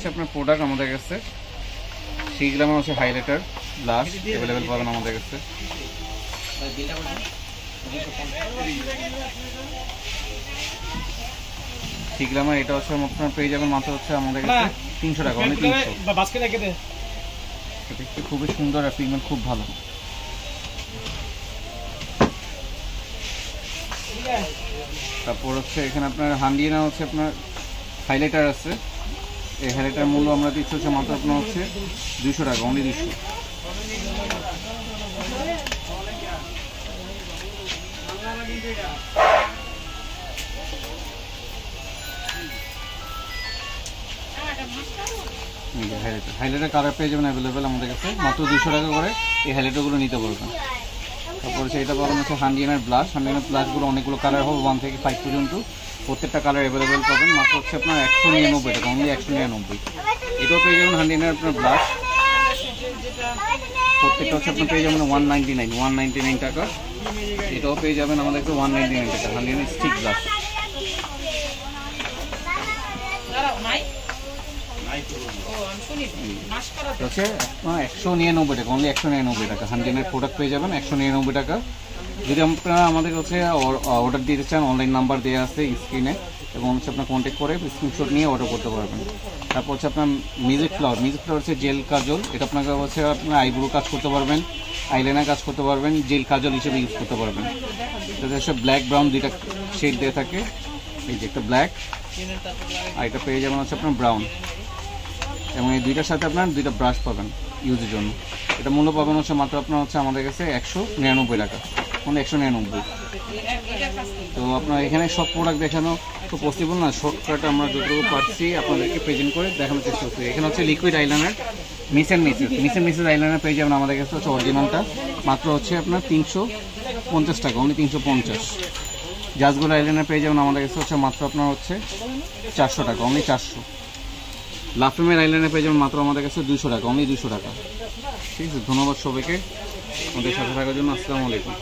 হচ্ছে আপনার প্রোডাক্ট আমাদের কাছে। 3 গ্রামের হচ্ছে হাইলাইটার ব্লাশ অ্যাভেলেবেল পাবেন আমাদের কাছে। 3 গ্রামের এটা হচ্ছে আপনার পেয়ে যাবেন মাত্র হচ্ছে আমাদের কাছে 300 টাকা, অনেক 300। দেখতে খুবই সুন্দর আর পিগমেন্ট খুব ভালো। তারপর হচ্ছে এখানে আপনার হান্ডিনা হচ্ছে আপনার হাইলাইটার আছে। এই হাইলাইটার মূল্য আমরা দিচ্ছি হচ্ছে মাত্র আপনার হচ্ছে 200 টাকা, অনলি 200। হাইলাইটার কালার পেয়ে যাবেন অ্যাভেলেবেল আমাদের কাছে, মাত্র 200 টাকা করে এই হাইলাইটারগুলো নিতে পারবেন। তারপর হচ্ছে এটা পাবেন হচ্ছে হান্ডিয়ানার ব্লাশ। হান্ডিয়ানার ব্লাশগুলো অনেকগুলো কালার হবে, 1 থেকে 5 পর্যন্ত। প্রত্যেকটা কালার অ্যাভেলেবেল পাবেন, মাত্র হচ্ছে আপনার 199 টাকা, অনলি 199। এটাও পেয়ে যাবেন হান্ডিয়ানার আপনার ব্লাশ। প্রত্যেকটা হচ্ছে আপনার পেয়ে যাবেন 199 টাকা। এটাও পেয়ে যাবেন আমাদের কাছে 199 টাকা, হান্ডিয়ানার স্টিক ব্লাশ। হচ্ছে আপনার 199 টাকা, অনলি 199 টাকা। হান্ডিয়ানের প্রোডাক্ট পেয়ে যাবেন 199 টাকা। যদি আপনারা আমাদের কাছে অর্ডার দিতে চান, অনলাইন নাম্বার দেওয়া আছে স্ক্রিনে, এবং হচ্ছে আপনার কন্ট্যাক্ট করে স্ক্রিনশট নিয়ে অর্ডার করতে পারবেন। তারপর হচ্ছে আপনার মিউজিক ফ্লাওয়ার হচ্ছে জেল কাজল। এটা আপনাকে হচ্ছে আপনার আইব্রো কাজ করতে পারবেন, আইলাইনার কাজ করতে পারবেন, জেল কাজল হিসেবে ইউজ করতে পারবেন। এটা হচ্ছে ব্ল্যাক ব্রাউন দুইটা শেড দিয়ে থাকে। এই যে একটা ব্ল্যাক, আর এটা পেয়ে যাবেন হচ্ছে আপনার ব্রাউন, এবং এই দুইটার সাথে আপনার দুইটা ব্রাশ পাবেন ইউজের জন্য। এটা মূল্য পাবেন হচ্ছে মাত্র আপনার হচ্ছে আমাদের কাছে 199 টাকা, মানে 199। তো আপনার এখানে সব প্রোডাক্ট দেখানো তো পসিবল না, শর্টকাট আমরা যতটুকু পারছি আপনাদেরকে প্রেজেন্ট করে দেখানোর চেষ্টা করছি। এখানে হচ্ছে liquid eyeliner miss and Mrs eyeliner পেয়ে যাবেন আমাদের কাছে হচ্ছে অরিজিনালটা, মাত্র হচ্ছে আপনার 350 টাকা, অনলি 350। জাজগুলো আইলাইনার পেয়ে যাবেন আমাদের কাছে হচ্ছে মাত্র আপনার হচ্ছে 400 টাকা, অনলি 400। লাফেমের আইলাইনার পেয়ে যাবেন মাত্র আমাদের কাছে 200 টাকা, অনলি 200 টাকা। ঠিক আছে, ধন্যবাদ সবাইকে আমাদের সাথে থাকার জন্য। আসসালামু আলাইকুম।